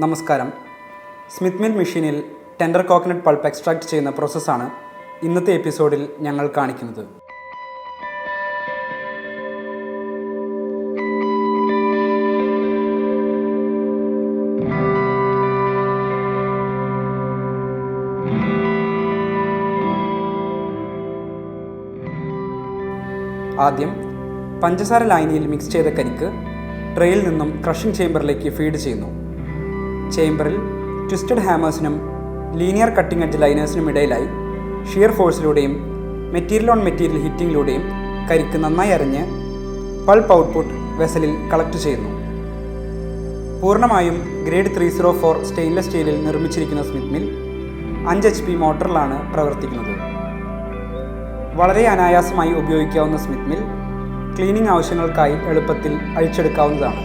നമസ്കാരം. Smith mill മെഷീനിൽ tender coconut pulp extract ചെയ്യുന്ന പ്രോസസ്സാണ് ഇന്നത്തെ എപ്പിസോഡിൽ ഞങ്ങൾ കാണിക്കുന്നത്. ആദ്യം പഞ്ചസാര ലായനിയിൽ മിക്സ് ചെയ്ത കരിക്ക് ട്രേയിൽ നിന്നും ക്രഷിംഗ് ചേംബറിലേക്ക് ഫീഡ് ചെയ്യുന്നു. ചേംബറിൽ ട്വിസ്റ്റഡ് ഹാമേഴ്സിനും ലീനിയർ കട്ടിംഗ് എഡ്ജ് ലൈനേഴ്സിനും ഇടയിലായി ഷിയർ ഫോഴ്സിലൂടെയും മെറ്റീരിയൽ ഓൺ മെറ്റീരിയൽ ഹീറ്റിങ്ങിലൂടെയും കരിക്ക് നന്നായി അരഞ്ഞ് പൾപ്പ് ഔട്ട്പുട്ട് വെസലിൽ കളക്ട് ചെയ്യുന്നു. പൂർണ്ണമായും ഗ്രേഡ് 304 സ്റ്റെയിൻലെസ് സ്റ്റീലിൽ നിർമ്മിച്ചിരിക്കുന്ന സ്മിത്ത് മിൽ 5 HP മോട്ടറിലാണ് പ്രവർത്തിക്കുന്നത്. വളരെ അനായാസമായി ഉപയോഗിക്കാവുന്ന സ്മിത്ത് മിൽ ക്ലീനിംഗ് ആവശ്യങ്ങൾക്കായി എളുപ്പത്തിൽ അഴിച്ചെടുക്കാവുന്നതാണ്.